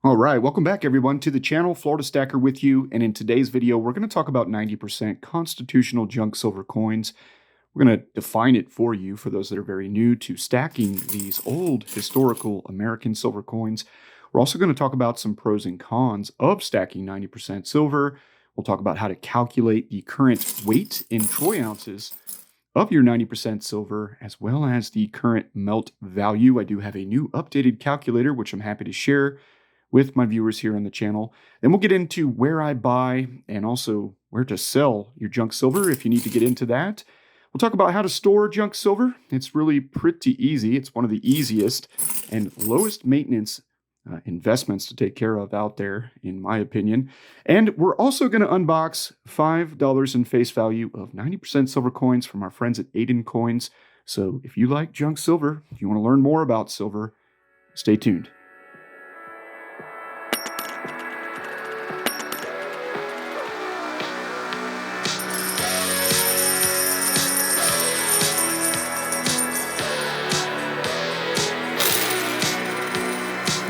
All right, welcome back everyone to the channel. Florida Stacker with you, and in today's video we're going to talk about 90% constitutional junk silver coins. We're going to define it for you for those that are very new to stacking these old historical American silver coins. We're also going to talk about some pros and cons of stacking 90% silver. We'll talk about how to calculate the current weight in troy ounces of your 90% silver, as well as the current melt value. I do have a new updated calculator, which I'm happy to share with my viewers here on the channel. Then we'll get into where I buy and also where to sell your junk silver if you need to get into that. We'll talk about how to store junk silver. It's really pretty easy. It's one of the easiest and lowest maintenance investments to take care of out there, in my opinion. And we're also going to unbox $5 in face value of 90% silver coins from our friends at Aiden Coins. So if you like junk silver, if you want to learn more about silver, stay tuned.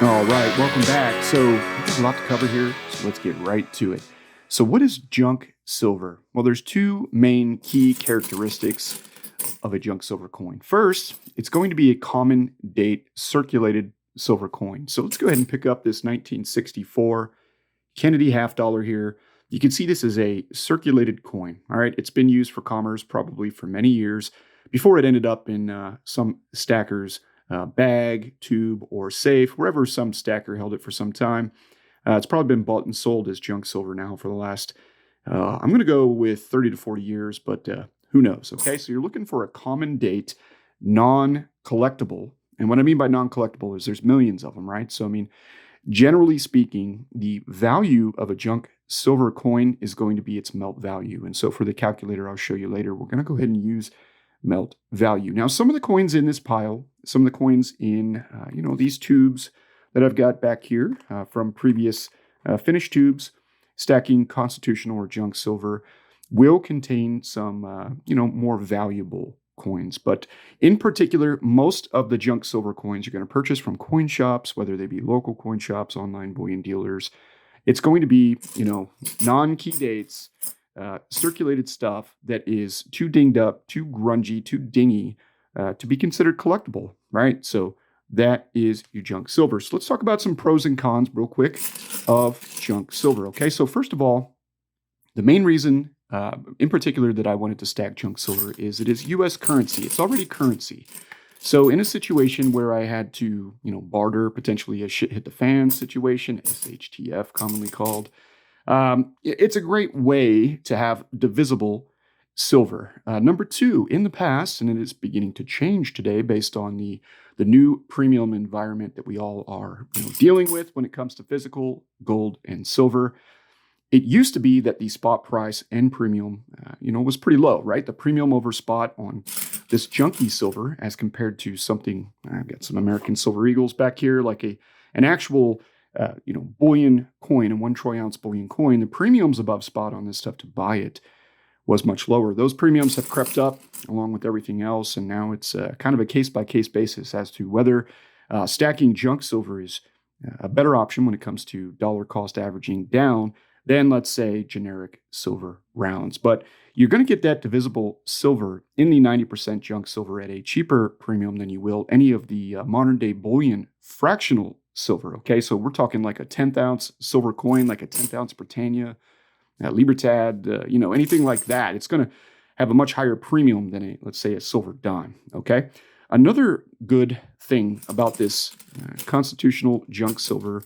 All right, welcome back. So there's a lot to cover here, so let's get right to it. So what is junk silver? Well, there's two main key characteristics of a junk silver coin. First, it's going to be a common date circulated silver coin. So let's go ahead and pick up this 1964 Kennedy half dollar here. You can see this is a circulated coin. All right, it's been used for commerce probably for many years before it ended up in some stackers' bag, tube, or safe, wherever some stacker held it for some time. It's probably been bought and sold as junk silver now for the last, I'm going to go with 30 to 40 years, but who knows? Okay, so you're looking for a common date, non-collectible. And what I mean by non-collectible is there's millions of them, right? So, I mean, generally speaking, the value of a junk silver coin is going to be its melt value. And so for the calculator I'll show you later, we're going to go ahead and use melt value. Now, some of the coins in this pile, some of the coins in, these tubes that I've got back here from previous finished tubes, stacking constitutional or junk silver, will contain some, more valuable coins. But in particular, most of the junk silver coins you're going to purchase from coin shops, whether they be local coin shops, online bullion dealers, it's going to be, non-key dates, circulated stuff that is too dinged up, too grungy, too dingy to be considered collectible, right? So that is your junk silver. So let's talk about some pros and cons real quick of junk silver. Okay, so first of all, the main reason in particular that I wanted to stack junk silver is it is U.S. currency. It's already currency. So in a situation where I had to, barter, potentially a shit hit the fan situation, SHTF commonly called, it's a great way to have divisible silver. Number two, in the past, and it is beginning to change today based on the new premium environment that we all are dealing with when it comes to physical gold and silver. It used to be that the spot price and premium, was pretty low, right? The premium over spot on this junky silver as compared to something, I've got some American Silver Eagles back here, like an actual bullion coin, a 1 troy ounce bullion coin, the premiums above spot on this stuff to buy it was much lower. Those premiums have crept up along with everything else, and now it's kind of a case-by-case basis as to whether stacking junk silver is a better option when it comes to dollar cost averaging down than, let's say, generic silver rounds. But you're going to get that divisible silver in the 90% junk silver at a cheaper premium than you will any of the modern-day bullion fractional silver. Okay, so we're talking like a 10th ounce silver coin, like a 10th ounce Britannia, Libertad, anything like that. It's going to have a much higher premium than let's say, a silver dime. Okay, another good thing about this constitutional junk silver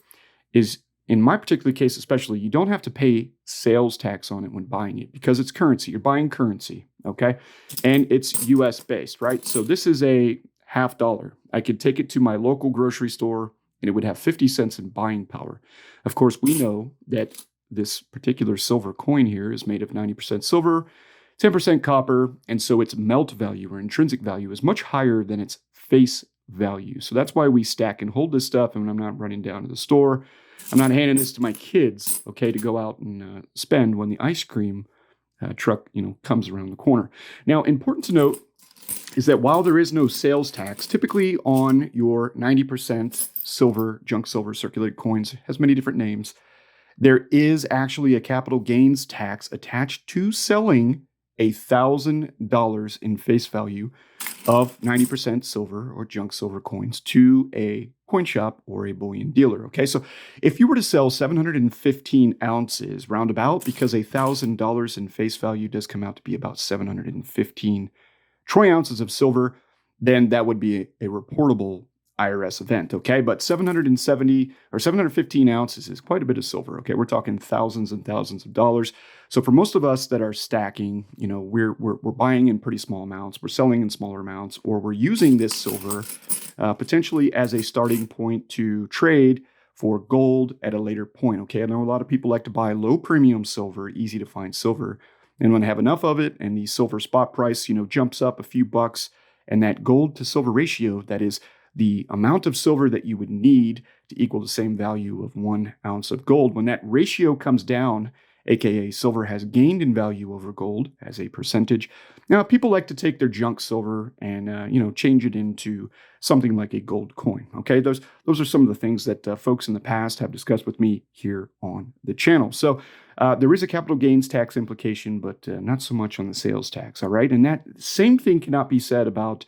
is, in my particular case especially, you don't have to pay sales tax on it when buying it because it's currency. You're buying currency, okay? And it's US based, right? So this is a half dollar. I could take it to my local grocery store and it would have 50 cents in buying power. Of course, we know that this particular silver coin here is made of 90% silver, 10% copper, and so its melt value or intrinsic value is much higher than its face value. So that's why we stack and hold this stuff, and I'm not running down to the store. I'm not handing this to my kids, okay, to go out and spend when the ice cream truck, comes around the corner. Now, important to note, is that while there is no sales tax, typically on your 90% silver, junk silver circulated coins, has many different names, there is actually a capital gains tax attached to selling $1,000 in face value of 90% silver or junk silver coins to a coin shop or a bullion dealer. Okay, so if you were to sell 715 ounces roundabout, because $1,000 in face value does come out to be about 715 troy ounces of silver, then that would be a reportable IRS event, okay? But 770 or 715 ounces is quite a bit of silver, okay? We're talking thousands and thousands of dollars. So for most of us that are stacking, we're buying in pretty small amounts, we're selling in smaller amounts, or we're using this silver potentially as a starting point to trade for gold at a later point, okay? I know a lot of people like to buy low premium silver, easy to find silver. And when they have enough of it and the silver spot price, jumps up a few bucks, and that gold to silver ratio, that is the amount of silver that you would need to equal the same value of 1 ounce of gold. When that ratio comes down, aka silver has gained in value over gold as a percentage. Now, people like to take their junk silver and change it into something like a gold coin. Okay, those are some of the things that folks in the past have discussed with me here on the channel. So there is a capital gains tax implication, but not so much on the sales tax. All right, and that same thing cannot be said about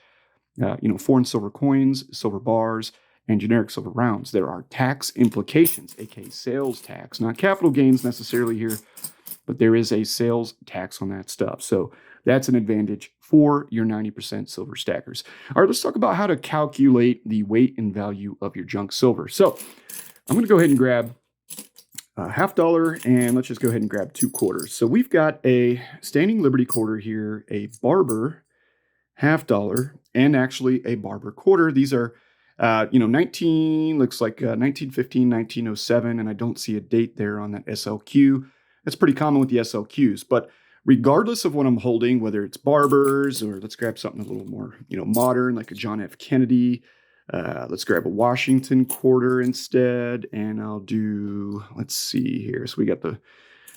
foreign silver coins, silver bars, and generic silver rounds. There are tax implications, aka sales tax, not capital gains necessarily here, but there is a sales tax on that stuff. So that's an advantage for your 90% silver stackers. All right, let's talk about how to calculate the weight and value of your junk silver. So I'm going to go ahead and grab $50, and let's just go ahead and grab 2 quarters. So we've got a Standing Liberty quarter here, a Barber $50, and actually a Barber quarter. These are, 1915, 1907, and I don't see a date there on that SLQ. That's pretty common with the SLQs, but regardless of what I'm holding, whether it's Barbers or let's grab something a little more, modern, like a John F. Kennedy. Let's grab a Washington quarter instead, and I'll do, let's see here. So we got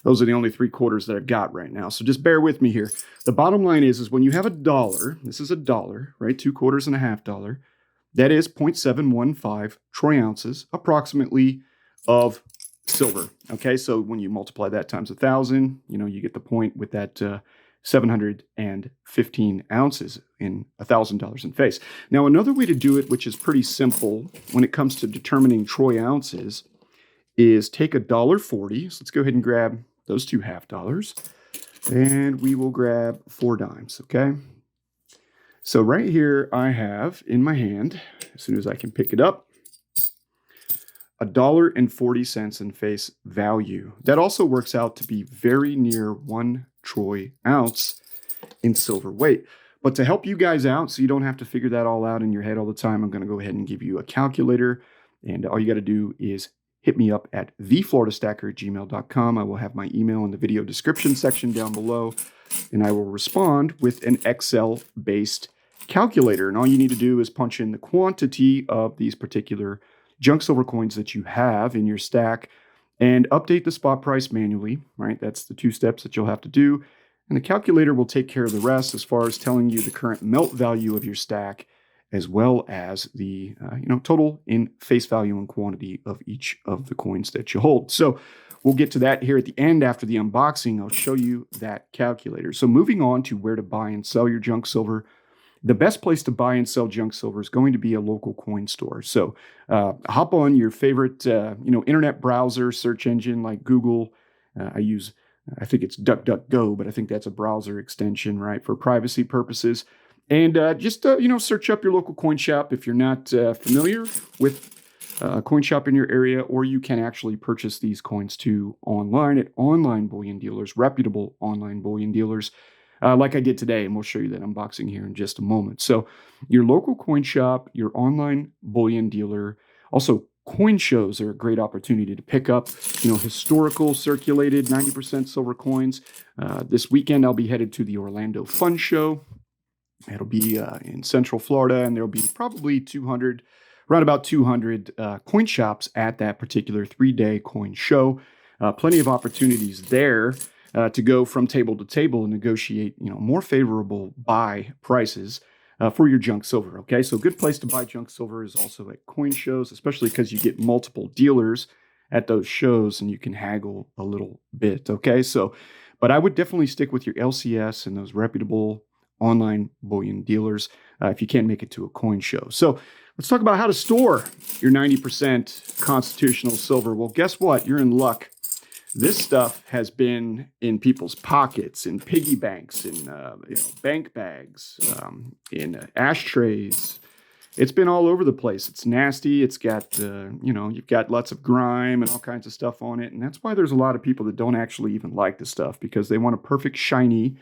those are the only 3 quarters that I've got right now. So just bear with me here. The bottom line is when you have $1, this is $1, right? 2 quarters and a $50. That is 0.715 troy ounces, approximately, of silver. Okay, so when you multiply that times 1,000, you get the point with that 715 ounces in $1,000 in face. Now, another way to do it, which is pretty simple when it comes to determining troy ounces, is take $1.40. So let's go ahead and grab those 2 $50, and we will grab 4 dimes, okay? So right here I have in my hand, as soon as I can pick it up, $1.40 in face value. That also works out to be very near 1 troy ounce in silver weight. But to help you guys out, so you don't have to figure that all out in your head all the time, I'm going to go ahead and give you a calculator, and all you got to do is hit me up at thefloridastacker@gmail.com. I will have my email in the video description section down below, and I will respond with an Excel-based calculator. And all you need to do is punch in the quantity of these particular junk silver coins that you have in your stack and update the spot price manually, right? That's the 2 steps that you'll have to do. And the calculator will take care of the rest as far as telling you the current melt value of your stack, as well as the total in face value and quantity of each of the coins that you hold. So we'll get to that here at the end after the unboxing. I'll show you that calculator. So moving on to where to buy and sell your junk silver. The best place to buy and sell junk silver is going to be a local coin store. So hop on your favorite internet browser search engine like Google. I think it's DuckDuckGo, but I think that's a browser extension, right, for privacy purposes. And just search up your local coin shop if you're not familiar with a coin shop in your area, or you can actually purchase these coins too online at online bullion dealers, reputable online bullion dealers, like I did today, and we'll show you that unboxing here in just a moment. So your local coin shop, your online bullion dealer, also coin shows are a great opportunity to pick up, historical circulated 90% silver coins. This weekend, I'll be headed to the Orlando Fun Show. It'll be in Central Florida, and there'll be probably around about 200 coin shops at that particular 3-day coin show. Plenty of opportunities there to go from table to table and negotiate, more favorable buy prices for your junk silver. Okay, so a good place to buy junk silver is also at coin shows, especially because you get multiple dealers at those shows and you can haggle a little bit. Okay, so, but I would definitely stick with your LCS and those reputable online bullion dealers if you can't make it to a coin show. So let's talk about how to store your 90% constitutional silver. Well, guess what? You're in luck. This stuff has been in people's pockets, in piggy banks, in bank bags, in ashtrays. It's been all over the place. It's nasty. It's got you've got lots of grime and all kinds of stuff on it, and that's why there's a lot of people that don't actually even like this stuff because they want a perfect shiny.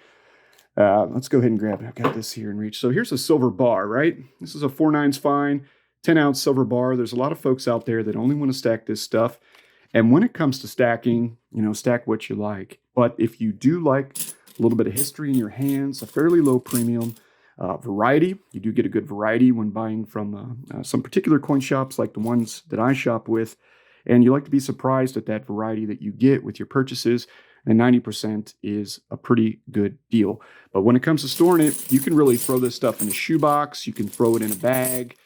Let's go ahead and grab it. I've got this here in reach. So here's a silver bar, right? This is a 4/9 fine, 10-ounce silver bar. There's a lot of folks out there that only want to stack this stuff. And when it comes to stacking, stack what you like. But if you do like a little bit of history in your hands, a fairly low premium variety, you do get a good variety when buying from some particular coin shops like the ones that I shop with. And you like to be surprised at that variety that you get with your purchases. And 90% is a pretty good deal. But when it comes to storing it, you can really throw this stuff in a shoebox. You can throw it in a bag.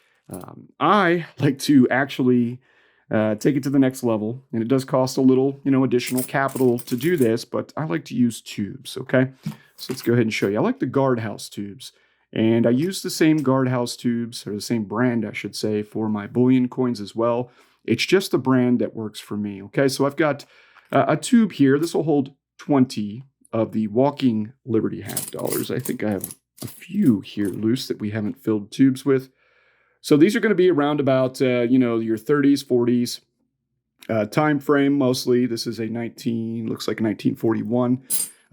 I like to actually take it to the next level, and it does cost a little, additional capital to do this, but I like to use tubes, okay? So let's go ahead and show you. I like the guardhouse tubes, and I use the same guardhouse tubes, or the same brand, I should say, for my bullion coins as well. It's just the brand that works for me, okay? So I've got a tube here. This will hold 20 of the Walking Liberty half dollars. I think I have a few here loose that we haven't filled tubes with. So these are going to be around about, your 30s, 40s time frame mostly. This is looks like a 1941.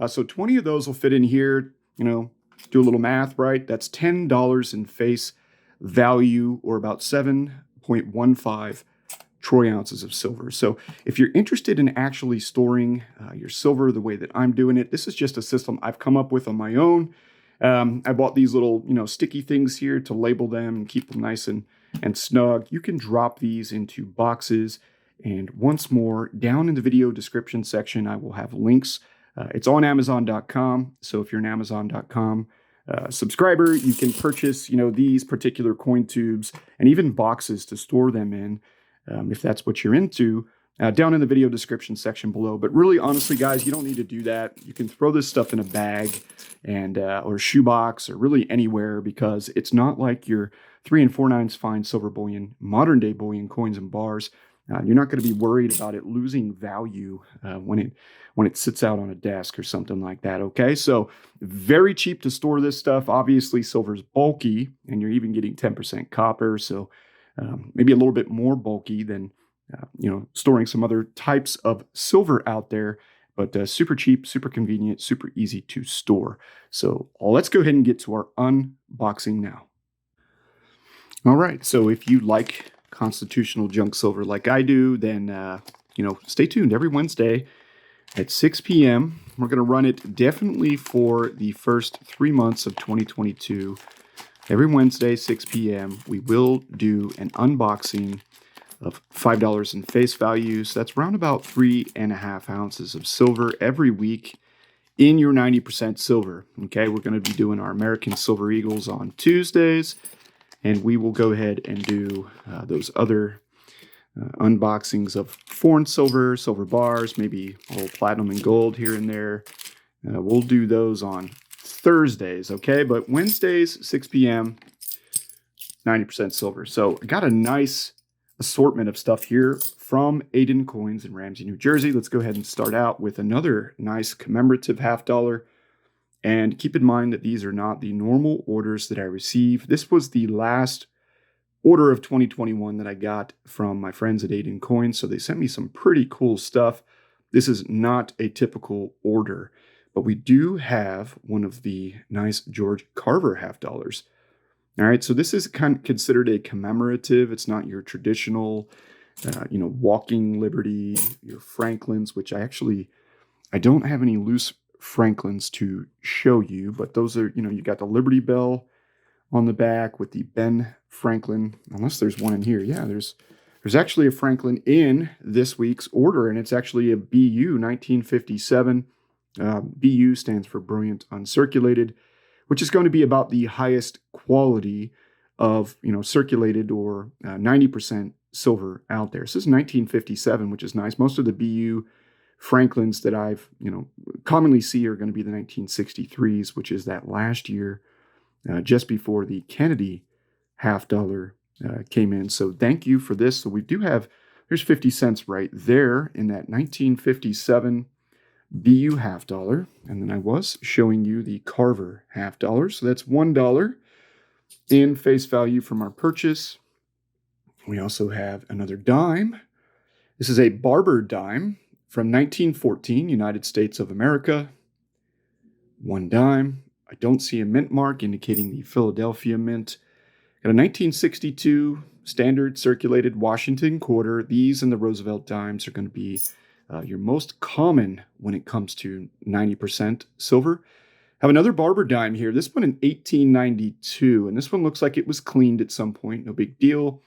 So 20 of those will fit in here, do a little math, right? That's $10 in face value, or about 7.15 troy ounces of silver. So if you're interested in actually storing your silver the way that I'm doing it, this is just a system I've come up with on my own. I bought these little, sticky things here to label them and keep them nice and snug. You can drop these into boxes. And once more, down in the video description section, I will have links. It's on Amazon.com. So if you're an Amazon.com subscriber, you can purchase, these particular coin tubes and even boxes to store them in, if that's what you're into. Down in the video description section below. But really, honestly, guys, you don't need to do that. You can throw this stuff in a bag and or a shoebox or really anywhere, because it's not like your 3 4/9 fine silver bullion, modern day bullion coins and bars. You're not going to be worried about it losing value when it sits out on a desk or something like that. Okay, so very cheap to store this stuff. Obviously, silver's bulky, and you're even getting 10% copper, so maybe a little bit more bulky than storing some other types of silver out there, but super cheap, super convenient, super easy to store. So let's go ahead and get to our unboxing now. All right, so if you like constitutional junk silver like I do, then, stay tuned every Wednesday at 6 p.m. We're going to run it definitely for the first 3 months of 2022. Every Wednesday, 6 p.m., we will do an unboxing of $5 in face value. So that's around about 3.5 ounces of silver every week in your 90% silver. Okay, we're going to be doing our American Silver Eagles on Tuesdays, and we will go ahead and do those other unboxings of foreign silver, silver bars, maybe a little platinum and gold here and there. We'll do those on Thursdays, okay? But Wednesdays, 6 p.m., 90% silver. So I got a nice assortment of stuff here from Aiden Coins in Ramsey, New Jersey. Let's go ahead and start out with another nice commemorative half dollar. And keep in mind that these are not the normal orders that I receive. This was the last order of 2021 that I got from my friends at Aiden Coins. So they sent me some pretty cool stuff. This is not a typical order, but we do have one of the nice George Carver half dollars. All right, so this is kind of considered a commemorative. It's not your traditional, Walking Liberty, your Franklins, which I don't have any loose Franklins to show you, but those are, you got the Liberty Bell on the back with the Ben Franklin, unless there's one in here. Yeah, there's actually a Franklin in this week's order, and it's actually a BU 1957. BU stands for Brilliant Uncirculated. which is going to be about the highest quality of, circulated or 90% silver out there. So this is 1957, which is nice. Most of the BU Franklins that I've, commonly see are going to be the 1963s, which is that last year, just before the Kennedy half dollar came in. So thank you for this. So we do have, there's 50 cents right there in that 1957 BU half dollar. And then I was showing you the Carver half dollar. So that's $1 in face value from our purchase. We also have another dime. This is a Barber Dime from 1914, United States of America. One dime. I don't see a mint mark indicating the Philadelphia Mint. Got a 1962 standard circulated Washington quarter. These and the Roosevelt dimes are going to be your most common when it comes to 90% silver. Have another Barber dime here. This one in 1892, and this one looks like it was cleaned at some point. No big deal.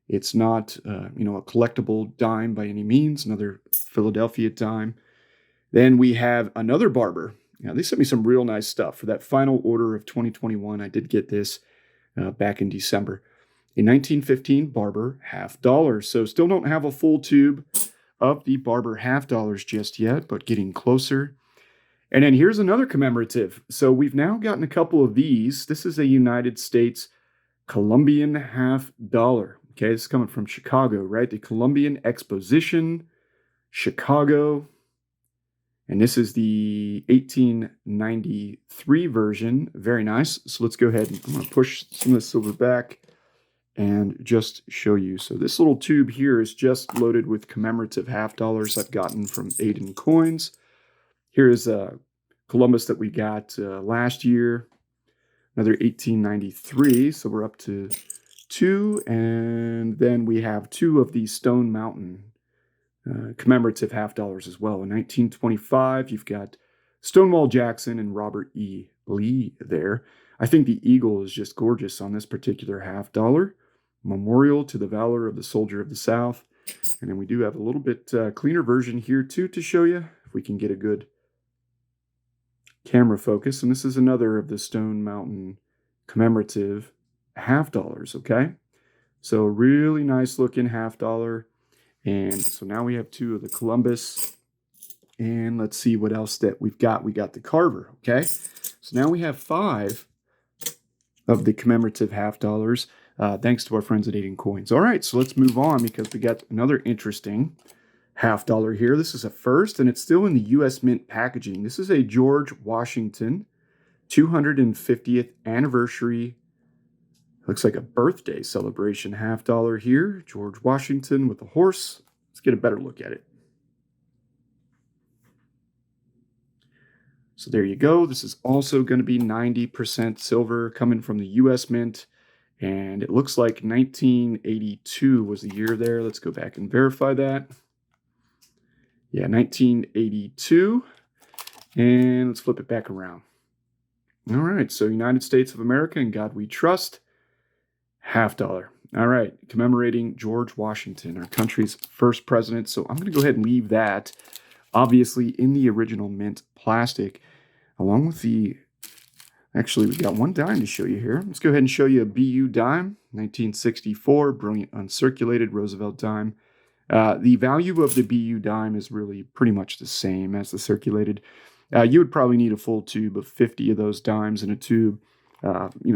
It's not, a collectible dime by any means. Another Philadelphia dime. Then we have another Barber. Now, they sent me some real nice stuff for that final order of 2021. I did get this back in December. A 1915 Barber half dollar. So still don't have a full tube of the Barber half dollars just yet, but getting closer. And then here's another commemorative. So we've now gotten a couple of these. This is a United States Colombian half dollar. Okay, this is coming from Chicago, right? The Colombian Exposition, Chicago. And this is the 1893 version. Very nice. So let's go ahead and I'm going to push some of this silver back and just show you. So this little tube here is just loaded with commemorative half dollars I've gotten from Aiden Coins. Here is Columbus that we got last year. Another 1893. So we're up to 2. And then we have 2 of the Stone Mountain commemorative half dollars as well. In 1925, you've got Stonewall Jackson and Robert E. Lee there. I think the eagle is just gorgeous on this particular half dollar. Memorial to the valor of the soldier of the South. And then we do have a little bit cleaner version here too to show you, if we can get a good camera focus. And this is another of the Stone Mountain commemorative half dollars, okay? So really nice looking half dollar. And so now we have 2 of the Columbus. And let's see what else that we've got. We got the Carver, okay? So now we have 5 of the commemorative half dollars, thanks to our friends at Aiden Coins. All right, so let's move on because we got another interesting half dollar here. This is a first, and it's still in the U.S. Mint packaging. This is a George Washington 250th anniversary. Looks like a birthday celebration half dollar here. George Washington with a horse. Let's get a better look at it. So there you go. This is also going to be 90% silver coming from the U.S. Mint. And it looks like 1982 was the year there. Let's go back and verify that. Yeah, 1982. And let's flip it back around. All right, so United States of America, in God we trust. Half dollar. All right, commemorating George Washington, our country's first president. So I'm going to go ahead and leave that, obviously, in the original mint plastic, along with the, actually, we got one dime to show you here. Let's go ahead and show you a BU dime, 1964, brilliant uncirculated Roosevelt dime. The value of the BU dime is really pretty much the same as the circulated. You would probably need a full tube of 50 of those dimes in a tube,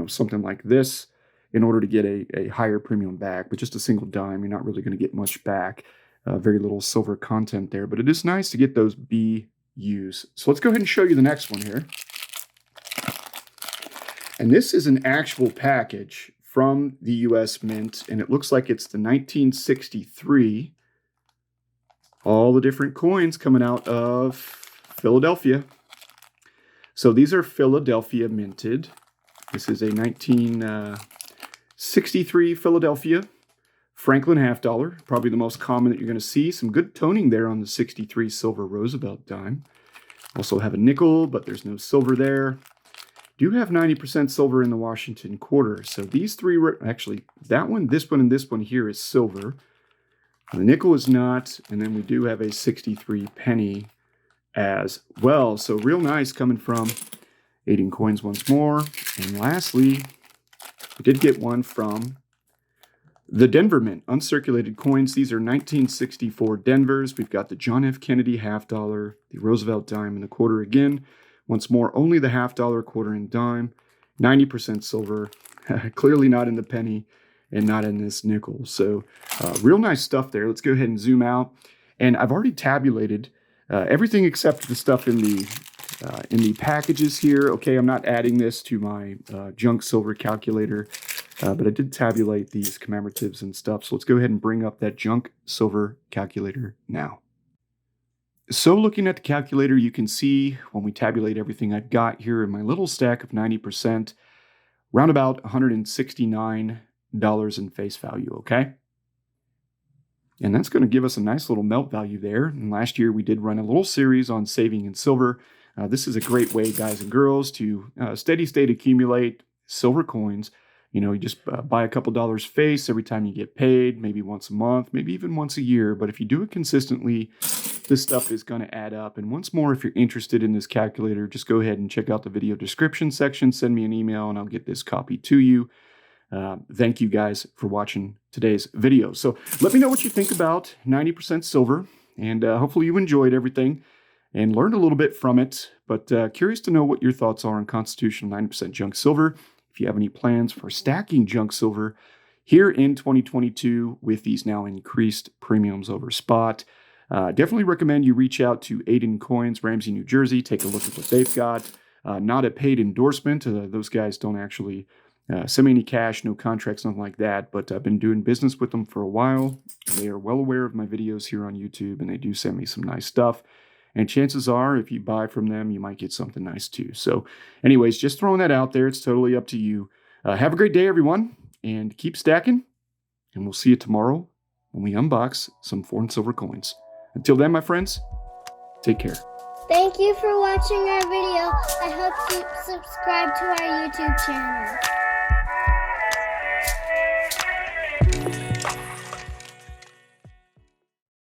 something like this, in order to get a higher premium back. But just a single dime, you're not really going to get much back. Very little silver content there, but it is nice to get those BUs. So let's go ahead and show you the next one here. And this is an actual package from the U.S. Mint, and it looks like it's the 1963. All the different coins coming out of Philadelphia. So these are Philadelphia minted. This is a 1963 Philadelphia Franklin half dollar, probably the most common that you're going to see. Some good toning there on the 63 silver Roosevelt dime. Also have a nickel, but there's no silver there. Do have 90% silver in the Washington quarter. So these three, actually, that one, this one, and this one here is silver. The nickel is not, and then we do have a 63 penny as well. So real nice coming from 8 coins once more. And lastly, we did get one from the Denver Mint, uncirculated coins. These are 1964 Denvers. We've got the John F. Kennedy half dollar, the Roosevelt dime, and the quarter again. Once more, only the half dollar, quarter, and dime. 90% silver. Clearly not in the penny and not in this nickel. So real nice stuff there. Let's go ahead and zoom out. And I've already tabulated everything except the stuff in the packages here. Okay, I'm not adding this to my junk silver calculator. But I did tabulate these commemoratives and stuff. So let's go ahead and bring up that junk silver calculator now. So looking at the calculator, you can see when we tabulate everything I've got here in my little stack of 90%, round about $169 in face value, okay? And that's going to give us a nice little melt value there. And last year we did run a little series on saving in silver. This is a great way, guys and girls, to steady state accumulate silver coins. You know, you just buy a couple dollars face every time you get paid, maybe once a month, maybe even once a year. But if you do it consistently, this stuff is going to add up. And once more, if you're interested in this calculator, just go ahead and check out the video description section. Send me an email and I'll get this copy to you. Thank you guys for watching today's video. So let me know what you think about 90% silver. And hopefully you enjoyed everything and learned a little bit from it. But curious to know what your thoughts are on constitutional 90% junk silver. If you have any plans for stacking junk silver here in 2022 with these now increased premiums over spot, definitely recommend you reach out to 8 Coins, Ramsey, New Jersey. Take a look at what they've got. Not a paid endorsement. Those guys don't actually send me any cash, no contracts, nothing like that. But I've been doing business with them for a while. They are well aware of my videos here on YouTube, and they do send me some nice stuff. And chances are, if you buy from them, you might get something nice too. So anyways, just throwing that out there. It's totally up to you. Have a great day, everyone, and keep stacking. And we'll see you tomorrow when we unbox some foreign silver coins. Until then, my friends, take care. Thank you for watching our video. I hope you subscribe to our YouTube channel.